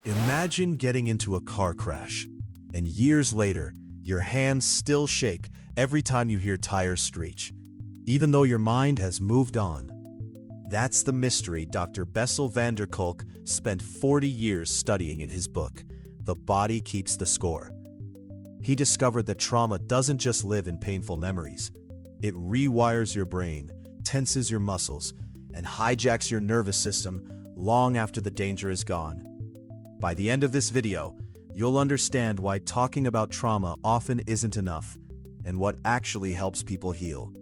Imagine getting into a car crash, and years later, your hands still shake every time you hear tires screech, even though your mind has moved on. That's the mystery Dr. Bessel van der Kolk spent 40 years studying in his book, The Body Keeps the Score. He discovered that trauma doesn't just live in painful memories. It rewires your brain, tenses your muscles, and hijacks your nervous system long after the danger is gone. By the end of this video, you'll understand why talking about trauma often isn't enough, and what actually helps people heal.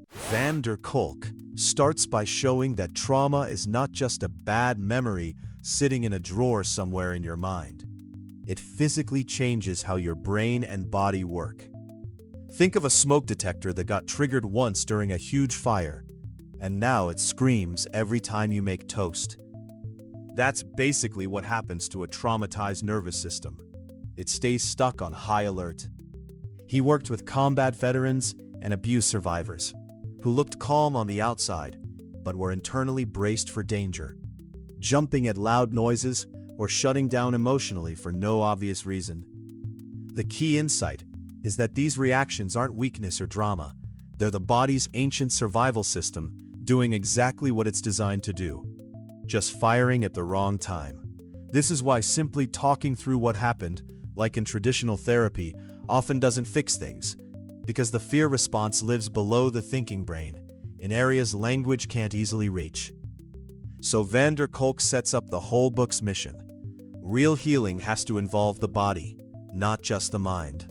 Van der Kolk starts by showing that trauma is not just a bad memory sitting in a drawer somewhere in your mind. It physically changes how your brain and body work. Think of a smoke detector that got triggered once during a huge fire, and now it screams every time you make toast. That's basically what happens to a traumatized nervous system. It stays stuck on high alert. He worked with combat veterans and abuse survivors, who looked calm on the outside, but were internally braced for danger, jumping at loud noises or shutting down emotionally for no obvious reason. The key insight is that these reactions aren't weakness or drama. They're the body's ancient survival system doing exactly what it's designed to do, just firing at the wrong time. This is why simply talking through what happened, like in traditional therapy, often doesn't fix things, because the fear response lives below the thinking brain, in areas language can't easily reach. So van der Kolk sets up the whole book's mission. Real healing has to involve the body, not just the mind.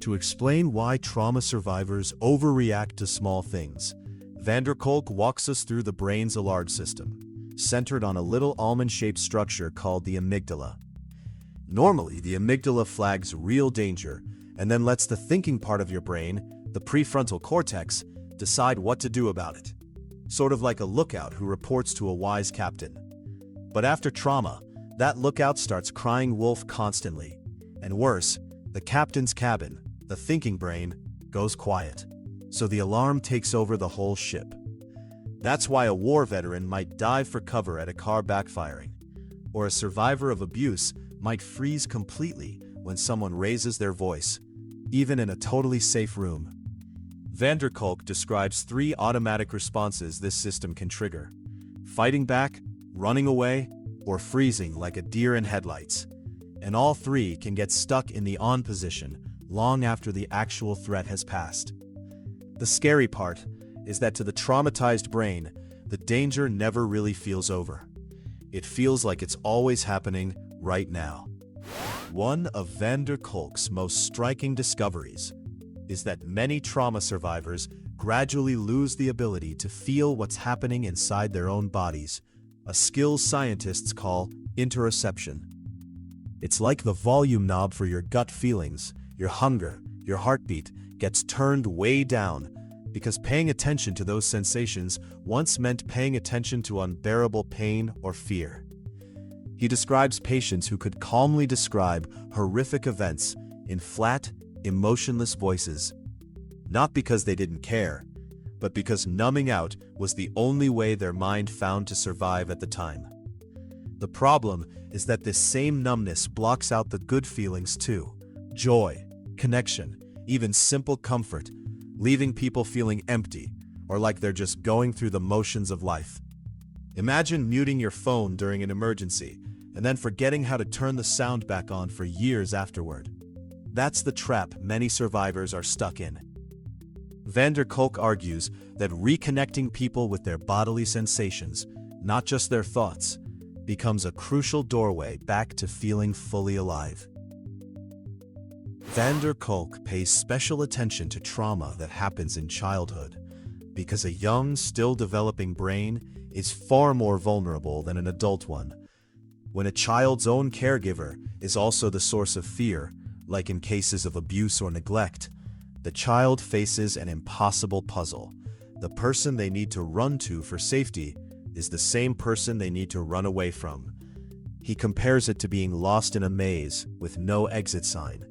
To explain why trauma survivors overreact to small things, van der Kolk walks us through the brain's alarm system, centered on a little almond-shaped structure called the amygdala. Normally, the amygdala flags real danger and then lets the thinking part of your brain, the prefrontal cortex, decide what to do about it. Sort of like a lookout who reports to a wise captain. But after trauma, that lookout starts crying wolf constantly. And worse, the captain's cabin, the thinking brain, goes quiet. So the alarm takes over the whole ship. That's why a war veteran might dive for cover at a car backfiring, or a survivor of abuse might freeze completely when someone raises their voice, even in a totally safe room. Van der Kolk describes 3 automatic responses this system can trigger: fighting back, running away, or freezing like a deer in headlights. And all 3 can get stuck in the on position long after the actual threat has passed. The scary part is that to the traumatized brain, the danger never really feels over. It feels like it's always happening right now. One of van der Kolk's most striking discoveries is that many trauma survivors gradually lose the ability to feel what's happening inside their own bodies, a skill scientists call interoception. It's like the volume knob for your gut feelings, your hunger, your heartbeat gets turned way down, because paying attention to those sensations once meant paying attention to unbearable pain or fear. He describes patients who could calmly describe horrific events in flat, emotionless voices, not because they didn't care, but because numbing out was the only way their mind found to survive at the time. The problem is that this same numbness blocks out the good feelings too: joy, connection, even simple comfort, leaving people feeling empty or like they're just going through the motions of life. Imagine muting your phone during an emergency and then forgetting how to turn the sound back on for years afterward. That's the trap many survivors are stuck in. Van der Kolk argues that reconnecting people with their bodily sensations, not just their thoughts, becomes a crucial doorway back to feeling fully alive. Van der Kolk pays special attention to trauma that happens in childhood, because a young, still developing brain is far more vulnerable than an adult one. When a child's own caregiver is also the source of fear, like in cases of abuse or neglect, the child faces an impossible puzzle. The person they need to run to for safety is the same person they need to run away from. He compares it to being lost in a maze with no exit sign.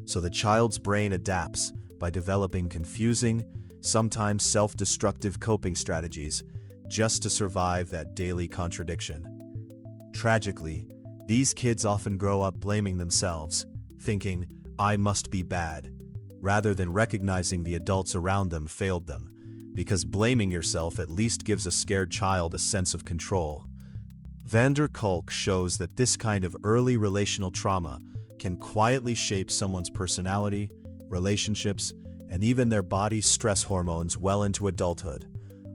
So the child's brain adapts by developing confusing, sometimes self-destructive coping strategies just to survive that daily contradiction. Tragically, These kids often grow up blaming themselves, thinking, "I must be bad," rather than recognizing the adults around them failed them, because blaming yourself at least gives a scared child a sense of control. Kolk shows that this kind of early relational trauma can quietly shape someone's personality, relationships, and even their body's stress hormones well into adulthood,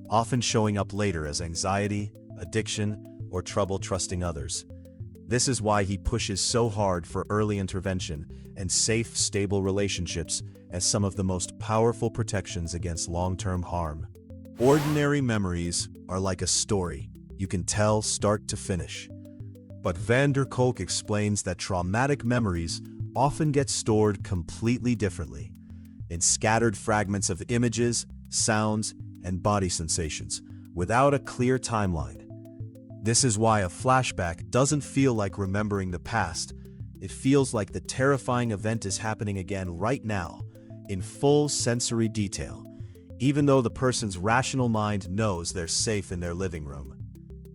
often showing up later as anxiety, addiction, or trouble trusting others. This is why he pushes so hard for early intervention and safe, stable relationships as some of the most powerful protections against long-term harm. Ordinary memories are like a story you can tell start to finish. But Kolk explains that traumatic memories often get stored completely differently, in scattered fragments of images, sounds, and body sensations, without a clear timeline. This is why a flashback doesn't feel like remembering the past. It feels like the terrifying event is happening again right now, in full sensory detail, even though the person's rational mind knows they're safe in their living room.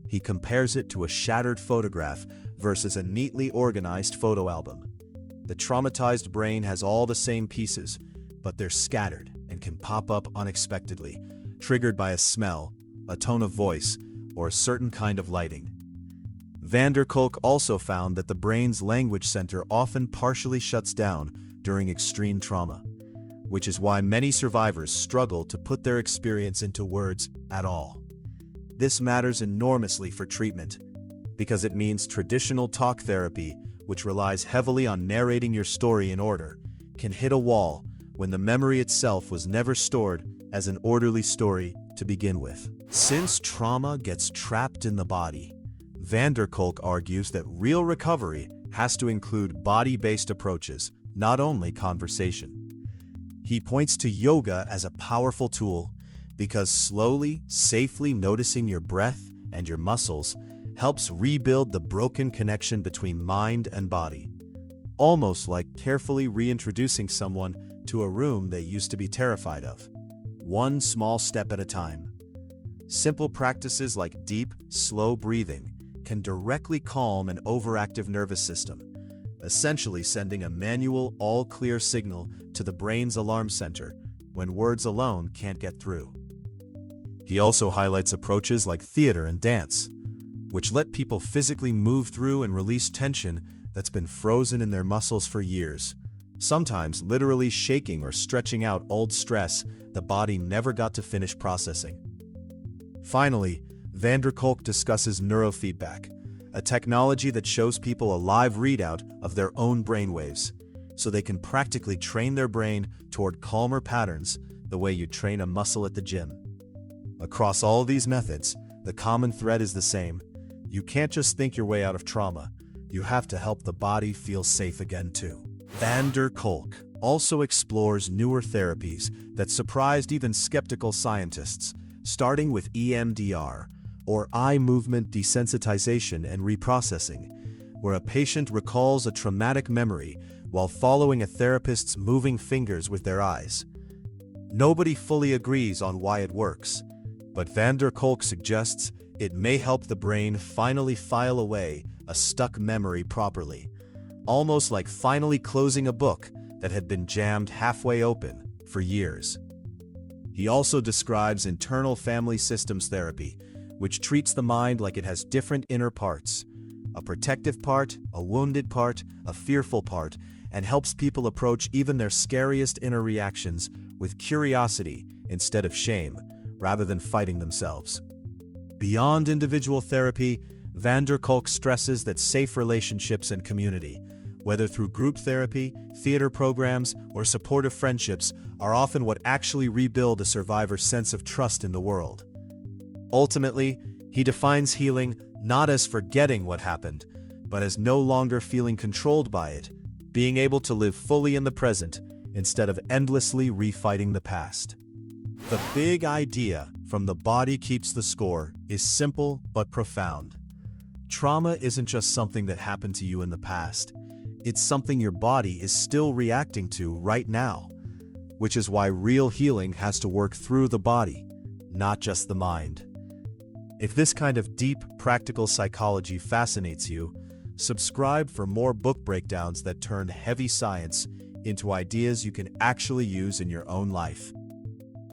He compares it to a shattered photograph versus a neatly organized photo album. The traumatized brain has all the same pieces, but they're scattered and can pop up unexpectedly, triggered by a smell, a tone of voice, or a certain kind of lighting. Kolk also found that the brain's language center often partially shuts down during extreme trauma, which is why many survivors struggle to put their experience into words at all. This matters enormously for treatment, because it means traditional talk therapy, which relies heavily on narrating your story in order, can hit a wall when the memory itself was never stored as an orderly story to begin with. Since trauma gets trapped in the body, Kolk argues that real recovery has to include body-based approaches, not only conversation. He points to yoga as a powerful tool because slowly, safely noticing your breath and your muscles helps rebuild the broken connection between mind and body, almost like carefully reintroducing someone to a room they used to be terrified of, one small step at a time. Simple practices like deep, slow breathing can directly calm an overactive nervous system, essentially sending a manual all-clear signal to the brain's alarm center when words alone can't get through. He also highlights approaches like theater and dance, which let people physically move through and release tension that's been frozen in their muscles for years, sometimes literally shaking or stretching out old stress the body never got to finish processing. Finally, Kolk discusses neurofeedback, a technology that shows people a live readout of their own brainwaves, so they can practically train their brain toward calmer patterns the way you train a muscle at the gym. Across all these methods, the common thread is the same. You can't just think your way out of trauma. You have to help the body feel safe again too. Kolk also explores newer therapies that surprised even skeptical scientists, starting with EMDR, or eye movement desensitization and reprocessing, where a patient recalls a traumatic memory while following a therapist's moving fingers with their eyes. Nobody fully agrees on why it works, but Kolk suggests it may help the brain finally file away a stuck memory properly, almost like finally closing a book that had been jammed halfway open for years. He also describes internal family systems therapy, which treats the mind like it has different inner parts, a protective part, a wounded part, a fearful part, and helps people approach even their scariest inner reactions with curiosity instead of shame, rather than fighting themselves. Beyond individual therapy, Kolk stresses that safe relationships and community, whether through group therapy, theater programs, or supportive friendships, are often what actually rebuild a survivor's sense of trust in the world. Ultimately, he defines healing not as forgetting what happened, but as no longer feeling controlled by it, being able to live fully in the present instead of endlessly refighting the past. The big idea from The Body Keeps the Score is simple but profound. Trauma isn't just something that happened to you in the past. It's something your body is still reacting to right now, which is why real healing has to work through the body, not just the mind. If this kind of deep, practical psychology fascinates you, Subscribe for more book breakdowns that turn heavy science into ideas you can actually use in your own life.